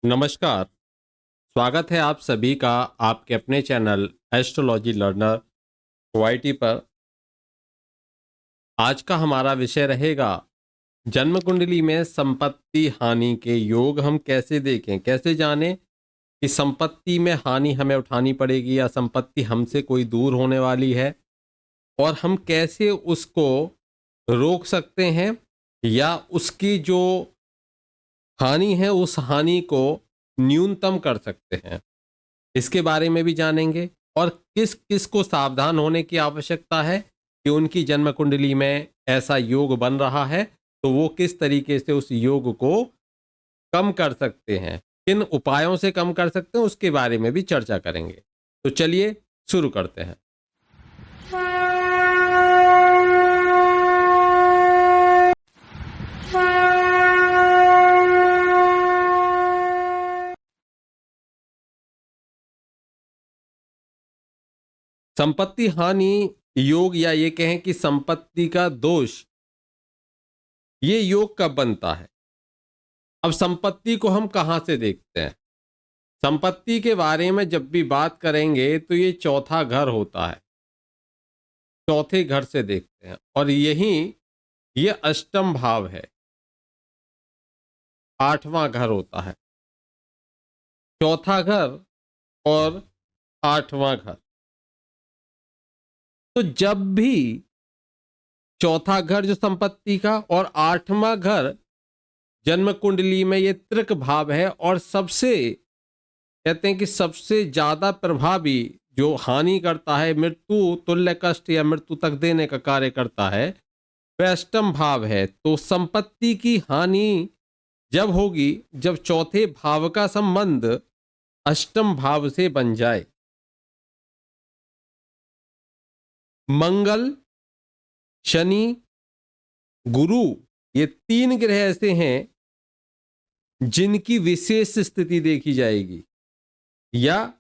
नमस्कार। स्वागत है आप सभी का आपके अपने चैनल एस्ट्रोलॉजी लर्नर वाईटी पर। आज का हमारा विषय रहेगा जन्म कुंडली में संपत्ति हानि के योग हम कैसे देखें, कैसे जानें कि संपत्ति में हानि हमें उठानी पड़ेगी या संपत्ति हमसे कोई दूर होने वाली है, और हम कैसे उसको रोक सकते हैं या उसकी जो हानि है उस हानि को न्यूनतम कर सकते हैं। इसके बारे में भी जानेंगे, और किस किस को सावधान होने की आवश्यकता है कि उनकी जन्म कुंडली में ऐसा योग बन रहा है तो वो किस तरीके से उस योग को कम कर सकते हैं, किन उपायों से कम कर सकते हैं, उसके बारे में भी चर्चा करेंगे। तो चलिए शुरू करते हैं। संपत्ति हानि योग, या ये कहें कि संपत्ति का दोष, ये योग कब बनता है? अब संपत्ति को हम कहां से देखते हैं? संपत्ति के बारे में जब भी बात करेंगे तो ये चौथा घर होता है, चौथे घर से देखते हैं, और यही ये अष्टम भाव है, आठवां घर होता है। चौथा घर और आठवां घर, तो जब भी चौथा घर जो संपत्ति का और आठवां घर जन्म कुंडली में ये त्रिक भाव है, और सबसे कहते हैं कि सबसे ज्यादा प्रभावी जो हानि करता है, मृत्यु तुल्य कष्ट या मृत्यु तक देने का कार्य करता है, वह अष्टम भाव है। तो संपत्ति की हानि जब होगी जब चौथे भाव का संबंध अष्टम भाव से बन जाए। मंगल, शनि, गुरु, ये तीन ग्रह ऐसे हैं जिनकी विशेष स्थिति देखी जाएगी, या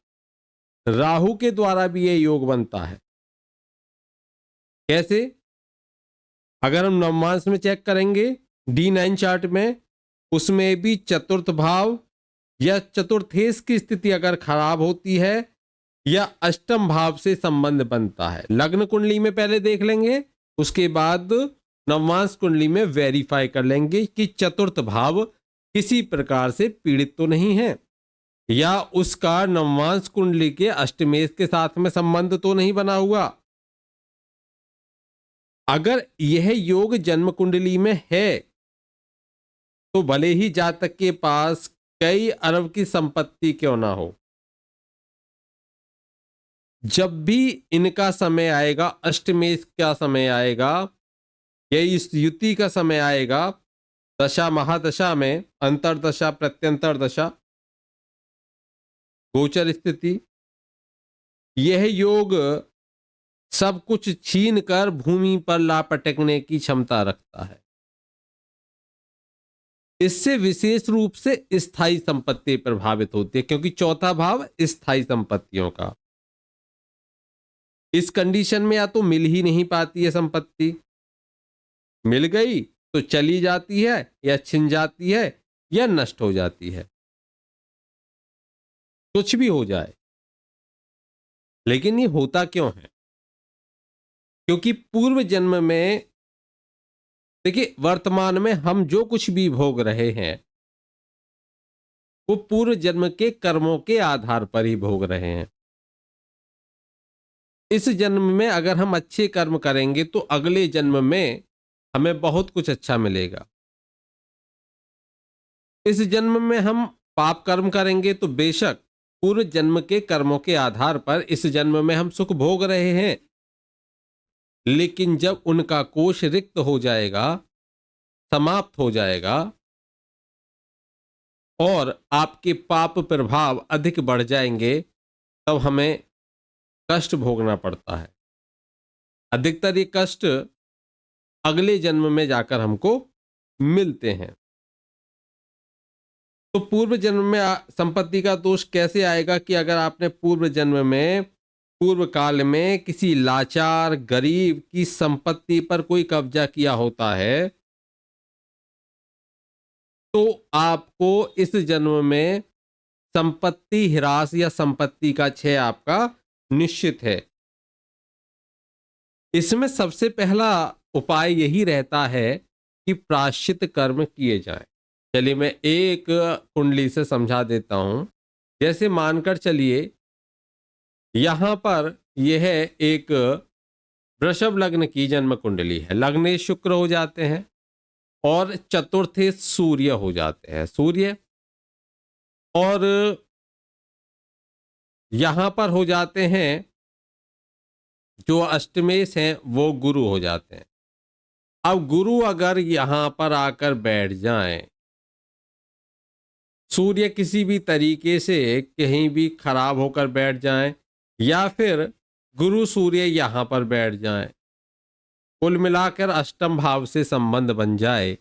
राहु के द्वारा भी यह योग बनता है। कैसे? अगर हम नवमांश में चेक करेंगे D9 चार्ट में, उसमें भी चतुर्थ भाव या चतुर्थेश की स्थिति अगर खराब होती है या अष्टम भाव से संबंध बनता है। लग्न कुंडली में पहले देख लेंगे, उसके बाद नवमांश कुंडली में वेरीफाई कर लेंगे कि चतुर्थ भाव किसी प्रकार से पीड़ित तो नहीं है, या उसका नवमांश कुंडली के अष्टमेश के साथ में संबंध तो नहीं बना हुआ। अगर यह योग जन्म कुंडली में है तो भले ही जातक के पास कई अरब की संपत्ति क्यों ना हो, जब भी इनका समय आएगा, अष्टमेश का समय आएगा या इस युति का समय आएगा, दशा महादशा में, अंतरदशा प्रत्यंतर दशा, गोचर स्थिति, यह योग सब कुछ छीन कर भूमि पर ला पटकने की क्षमता रखता है। इससे विशेष रूप से स्थायी संपत्ति प्रभावित होती है, क्योंकि चौथा भाव स्थायी संपत्तियों का। इस कंडीशन में या तो मिल ही नहीं पाती है संपत्ति, मिल गई तो चली जाती है या छिन जाती है या नष्ट हो जाती है, कुछ भी हो जाए। लेकिन ये होता क्यों है? क्योंकि पूर्व जन्म में, देखिए, वर्तमान में हम जो कुछ भी भोग रहे हैं वो पूर्व जन्म के कर्मों के आधार पर ही भोग रहे हैं। इस जन्म में अगर हम अच्छे कर्म करेंगे तो अगले जन्म में हमें बहुत कुछ अच्छा मिलेगा। इस जन्म में हम पाप कर्म करेंगे तो बेशक पूर्व जन्म के कर्मों के आधार पर इस जन्म में हम सुख भोग रहे हैं, लेकिन जब उनका कोश रिक्त हो जाएगा, समाप्त हो जाएगा, और आपके पाप प्रभाव अधिक बढ़ जाएंगे, तब हमें कष्ट भोगना पड़ता है। अधिकतर ये कष्ट अगले जन्म में जाकर हमको मिलते हैं। तो पूर्व जन्म में संपत्ति का दोष कैसे आएगा कि अगर आपने पूर्व जन्म में, पूर्व काल में किसी लाचार गरीब की संपत्ति पर कोई कब्जा किया होता है, तो आपको इस जन्म में संपत्ति ह्रास या संपत्ति का क्षय आपका निश्चित है। इसमें सबसे पहला उपाय यही रहता है कि प्रायश्चित कर्म किए जाएं। चलिए मैं एक कुंडली से समझा देता हूं। जैसे मानकर चलिए यहां पर यह एक वृषभ लग्न की जन्म कुंडली है। लग्ने शुक्र हो जाते हैं और चतुर्थे सूर्य हो जाते हैं, सूर्य, और यहां पर हो जाते हैं जो अष्टमेश हैं वो गुरु हो जाते हैं। अब गुरु अगर यहां पर आकर बैठ जाएं, सूर्य किसी भी तरीके से कहीं भी खराब होकर बैठ जाएं, या फिर गुरु सूर्य यहां पर बैठ जाएं, कुल मिलाकर अष्टम भाव से संबंध बन जाए,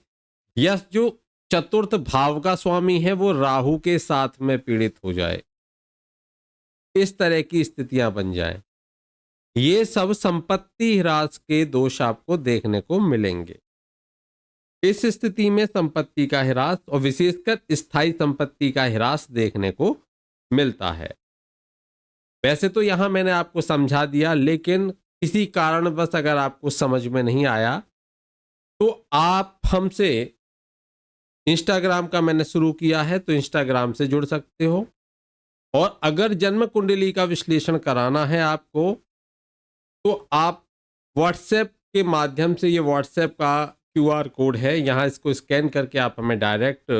या जो चतुर्थ भाव का स्वामी है वो राहु के साथ में पीड़ित हो जाए, इस तरह की स्थितियां बन जाएं, ये सब संपत्ति ह्रास के दोष आपको देखने को मिलेंगे। इस स्थिति में संपत्ति का ह्रास और विशेषकर स्थायी संपत्ति का ह्रास देखने को मिलता है। वैसे तो यहां मैंने आपको समझा दिया, लेकिन किसी कारणवश अगर आपको समझ में नहीं आया तो आप हमसे, इंस्टाग्राम का मैंने शुरू किया है तो इंस्टाग्राम से जुड़ सकते हो, और अगर जन्म कुंडली का विश्लेषण कराना है आपको तो आप व्हाट्सएप के माध्यम से, ये व्हाट्सएप का क्यूआर कोड है, यहाँ इसको स्कैन करके आप हमें डायरेक्ट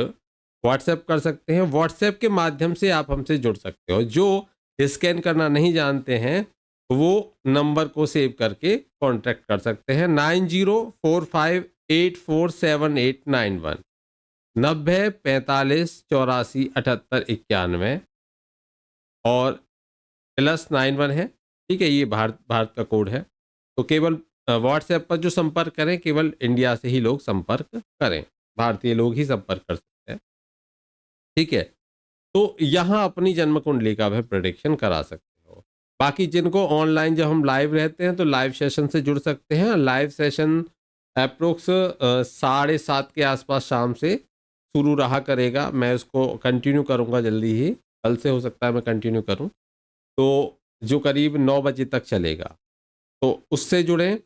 व्हाट्सएप कर सकते हैं। व्हाट्सएप के माध्यम से आप हमसे जुड़ सकते हो। जो स्कैन करना नहीं जानते हैं वो नंबर को सेव करके कांटेक्ट कर सकते हैं, 9045847891, 9045847891 और +91 है। ठीक है, ये भारत का कोड है। तो केवल व्हाट्सएप पर जो संपर्क करें, केवल इंडिया से ही लोग संपर्क करें, भारतीय लोग ही संपर्क कर सकते हैं। ठीक है, तो यहाँ अपनी जन्म कुंडली का भी प्रेडिक्शन करा सकते हो। बाकी जिनको ऑनलाइन, जब हम लाइव रहते हैं तो लाइव सेशन से जुड़ सकते हैं। लाइव सेशन अप्रोक्स 7:30 के आसपास शाम से शुरू रहा करेगा। मैं उसको कंटिन्यू करूँगा जल्दी ही, कल से हो सकता है मैं कंटिन्यू करूँ, तो जो करीब 9 बजे तक चलेगा, तो उससे जुड़ें।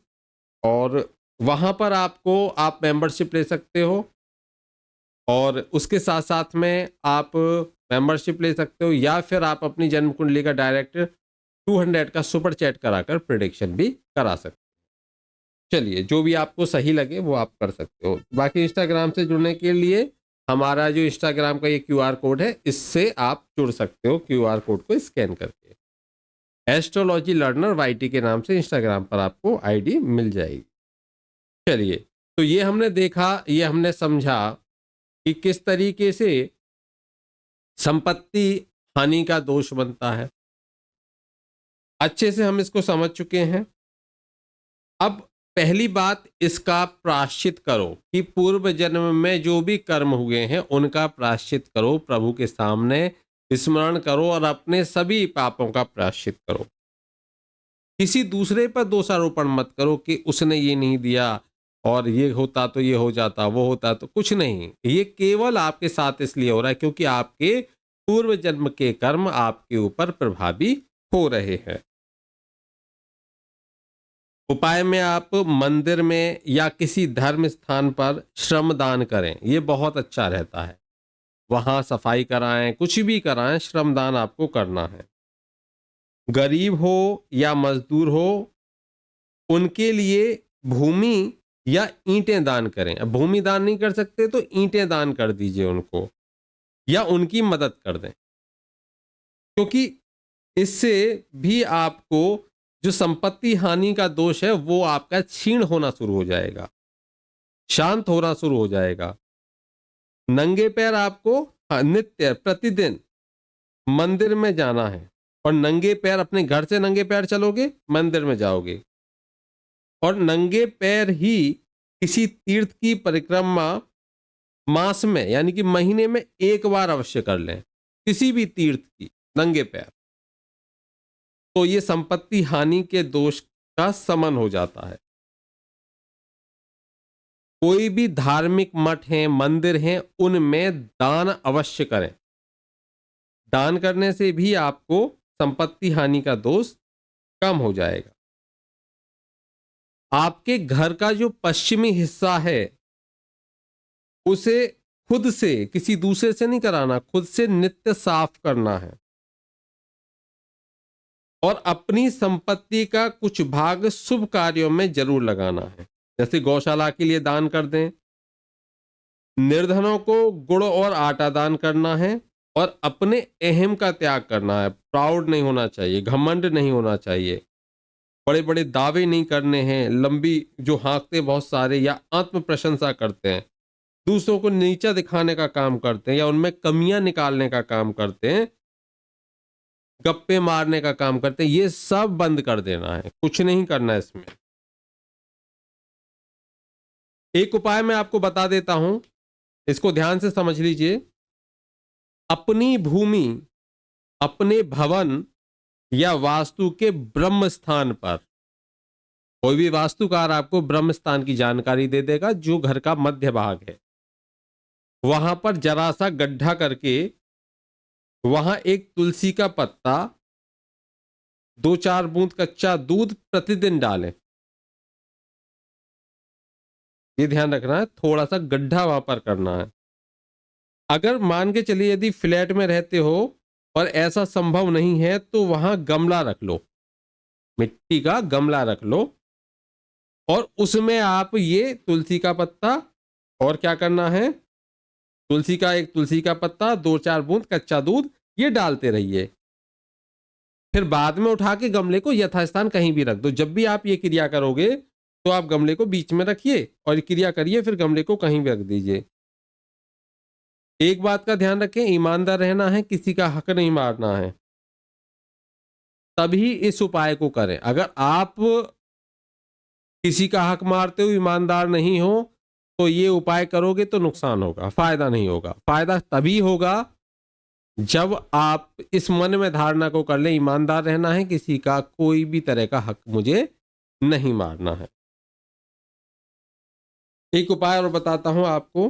और वहाँ पर आप मेंबरशिप ले सकते हो, और उसके साथ साथ में आप मेंबरशिप ले सकते हो, या फिर आप अपनी जन्म कुंडली का डायरेक्ट 200 का सुपर चैट कराकर प्रेडिक्शन भी करा सकते हो। चलिए, जो भी आपको सही लगे वो आप कर सकते हो। बाकी इंस्टाग्राम से जुड़ने के लिए हमारा जो इंस्टाग्राम का ये क्यूआर कोड है, इससे आप जुड़ सकते हो, क्यूआर कोड को स्कैन करके। एस्ट्रोलॉजी लर्नर वाईटी के नाम से इंस्टाग्राम पर आपको आईडी मिल जाएगी। चलिए, तो ये हमने देखा, ये हमने समझा कि किस तरीके से संपत्ति हानि का दोष बनता है। अच्छे से हम इसको समझ चुके हैं। अब पहली बात, इसका प्रायश्चित करो कि पूर्व जन्म में जो भी कर्म हुए हैं उनका प्रायश्चित करो, प्रभु के सामने स्मरण करो और अपने सभी पापों का प्रायश्चित करो। किसी दूसरे पर दोषारोपण मत करो कि उसने ये नहीं दिया और ये होता तो ये हो जाता, वो होता तो कुछ नहीं। ये केवल आपके साथ इसलिए हो रहा है क्योंकि आपके पूर्व जन्म के कर्म आपके ऊपर प्रभावी हो रहे हैं। उपाय में आप मंदिर में या किसी धर्म स्थान पर श्रम दान करें, ये बहुत अच्छा रहता है। वहां सफाई कराएं, कुछ भी कराएं, श्रम दान आपको करना है। गरीब हो या मजदूर हो, उनके लिए भूमि या ईंटें दान करें। अब भूमि दान नहीं कर सकते तो ईंटें दान कर दीजिए उनको, या उनकी मदद कर दें, क्योंकि इससे भी आपको जो संपत्ति हानि का दोष है वो आपका क्षीण होना शुरू हो जाएगा, शांत होना शुरू हो जाएगा। नंगे पैर आपको नित्य प्रतिदिन मंदिर में जाना है, और नंगे पैर, अपने घर से नंगे पैर चलोगे, मंदिर में जाओगे, और नंगे पैर ही किसी तीर्थ की परिक्रमा मास में यानी कि महीने में एक बार अवश्य कर लें, किसी भी तीर्थ की नंगे पैर। तो ये संपत्ति हानि के दोष का समन हो जाता है। कोई भी धार्मिक मठ हैं, मंदिर हैं, उनमें दान अवश्य करें। दान करने से भी आपको संपत्ति हानि का दोष कम हो जाएगा। आपके घर का जो पश्चिमी हिस्सा है उसे खुद से, किसी दूसरे से नहीं कराना, खुद से नित्य साफ करना है और अपनी संपत्ति का कुछ भाग शुभ कार्यों में जरूर लगाना है। जैसे गौशाला के लिए दान कर दें, निर्धनों को गुड़ और आटा दान करना है और अपने अहम का त्याग करना है। प्राउड नहीं होना चाहिए, घमंड नहीं होना चाहिए, बड़े बड़े दावे नहीं करने हैं, लंबी जो हाँकते बहुत सारे या आत्म प्रशंसा करते हैं, दूसरों को नीचा दिखाने का काम करते हैं या उनमें कमियां निकालने का काम करते हैं, गप्पे मारने का काम करते हैं, ये सब बंद कर देना है, कुछ नहीं करना है इसमें। एक उपाय मैं आपको बता देता हूं, इसको ध्यान से समझ लीजिए। अपनी भूमि, अपने भवन या वास्तु के ब्रह्म स्थान पर, कोई भी वास्तुकार आपको ब्रह्म स्थान की जानकारी दे देगा, जो घर का मध्य भाग है, वहां पर जरा सा गड्ढा करके वहां एक तुलसी का पत्ता, 2-4 बूंद कच्चा दूध प्रतिदिन डालें। ये ध्यान रखना है, थोड़ा सा गड्ढा वहां पर करना है। अगर मान के चलिए यदि फ्लैट में रहते हो और ऐसा संभव नहीं है तो वहां गमला रख लो, मिट्टी का गमला रख लो और उसमें आप ये तुलसी का पत्ता, और क्या करना है, एक तुलसी का पत्ता, 2-4 बूंद कच्चा दूध, ये डालते रहिए। फिर बाद में उठा के गमले को यथास्थान कहीं भी रख दो। जब भी आप ये क्रिया करोगे तो आप गमले को बीच में रखिए और क्रिया करिए, फिर गमले को कहीं भी रख दीजिए। एक बात का ध्यान रखें, ईमानदार रहना है, किसी का हक नहीं मारना है, तभी इस उपाय को करें। अगर आप किसी का हक मारते हो, ईमानदार नहीं हो, तो ये उपाय करोगे तो नुकसान होगा, फायदा नहीं होगा। फायदा तभी होगा जब आप इस मन में धारणा को कर ले, ईमानदार रहना है, किसी का कोई भी तरह का हक मुझे नहीं मारना है। एक उपाय और बताता हूं आपको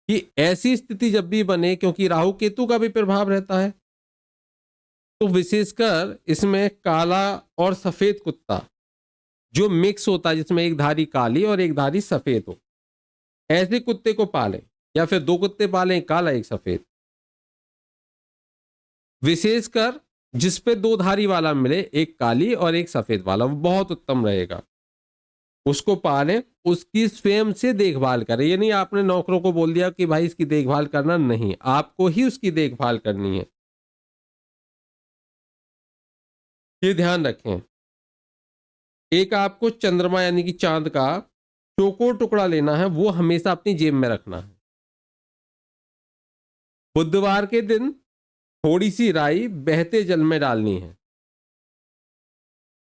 कि ऐसी स्थिति जब भी बने, क्योंकि राहु केतु का भी प्रभाव रहता है, तो विशेषकर इसमें काला और सफेद कुत्ता जो मिक्स होता है, जिसमें एक धारी काली और एक धारी सफेद हो, ऐसे कुत्ते को पालें, या फिर 2 कुत्ते पालें, एक काला एक सफेद। विशेषकर जिस पे 2 धारी वाला मिले, एक काली और एक सफेद वाला, वो बहुत उत्तम रहेगा। उसको पालें, उसकी स्वयं से देखभाल करें। ये नहीं आपने नौकरों को बोल दिया कि भाई इसकी देखभाल करना, नहीं, आपको ही उसकी देखभाल करनी है, ये ध्यान रखें। एक आपको चंद्रमा यानी कि चांद का चौकोर टुकड़ा लेना है, वो हमेशा अपनी जेब में रखना है। बुधवार के दिन थोड़ी सी राई बहते जल में डालनी है।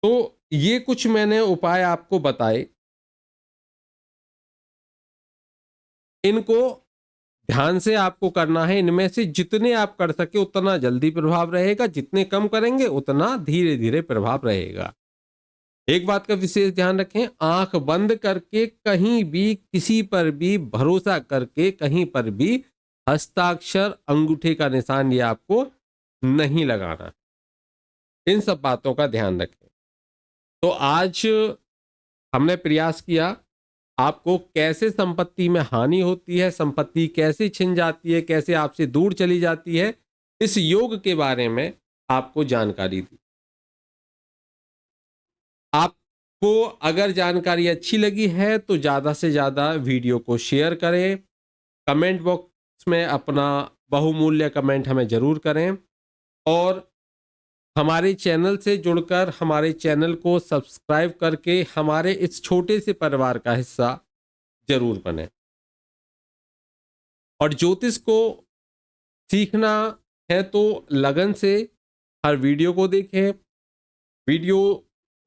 तो ये कुछ मैंने उपाय आपको बताए, इनको ध्यान से आपको करना है। इनमें से जितने आप कर सके उतना जल्दी प्रभाव रहेगा, जितने कम करेंगे उतना धीरे धीरे प्रभाव रहेगा। एक बात का विशेष ध्यान रखें, आंख बंद करके कहीं भी किसी पर भी भरोसा करके कहीं पर भी हस्ताक्षर, अंगूठे का निशान ये आपको नहीं लगाना। इन सब बातों का ध्यान रखें। तो आज हमने प्रयास किया आपको कैसे संपत्ति में हानि होती है, संपत्ति कैसे छिन जाती है, कैसे आपसे दूर चली जाती है, इस योग के बारे में आपको जानकारी दी। आपको अगर जानकारी अच्छी लगी है तो ज़्यादा से ज़्यादा वीडियो को शेयर करें, कमेंट बॉक्स में अपना बहुमूल्य कमेंट हमें ज़रूर करें और हमारे चैनल से जुड़कर हमारे चैनल को सब्सक्राइब करके हमारे इस छोटे से परिवार का हिस्सा जरूर बने। और ज्योतिष को सीखना है तो लगन से हर वीडियो को देखें। वीडियो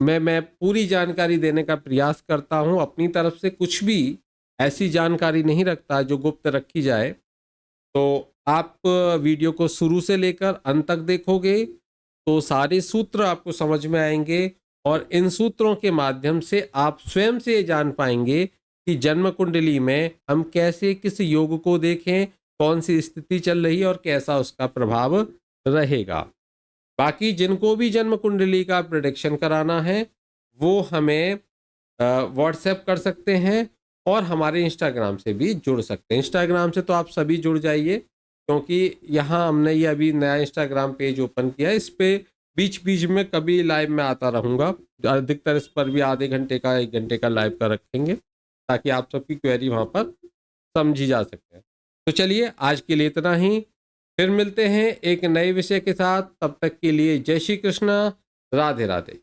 में मैं पूरी जानकारी देने का प्रयास करता हूं, अपनी तरफ से कुछ भी ऐसी जानकारी नहीं रखता जो गुप्त रखी जाए। तो आप वीडियो को शुरू से लेकर अंत तक देखोगे तो सारे सूत्र आपको समझ में आएंगे और इन सूत्रों के माध्यम से आप स्वयं से ये जान पाएंगे कि जन्म कुंडली में हम कैसे किस योग को देखें, कौन सी स्थिति चल रही है और कैसा उसका प्रभाव रहेगा। बाकी जिनको भी जन्म कुंडली का प्रेडिक्शन कराना है वो हमें व्हाट्सएप कर सकते हैं और हमारे इंस्टाग्राम से भी जुड़ सकते हैं। इंस्टाग्राम से तो आप सभी जुड़ जाइए, क्योंकि यहाँ हमने ये अभी नया इंस्टाग्राम पेज ओपन किया है। इस पे बीच बीच में कभी लाइव में आता रहूँगा, अधिकतर इस पर भी आधे घंटे का 1 घंटे का लाइव का रखेंगे ताकि आप सबकी क्वेरी वहाँ पर समझी जा सके। तो चलिए आज के लिए इतना ही, फिर मिलते हैं एक नए विषय के साथ। तब तक के लिए जय श्री कृष्णा, राधे राधे।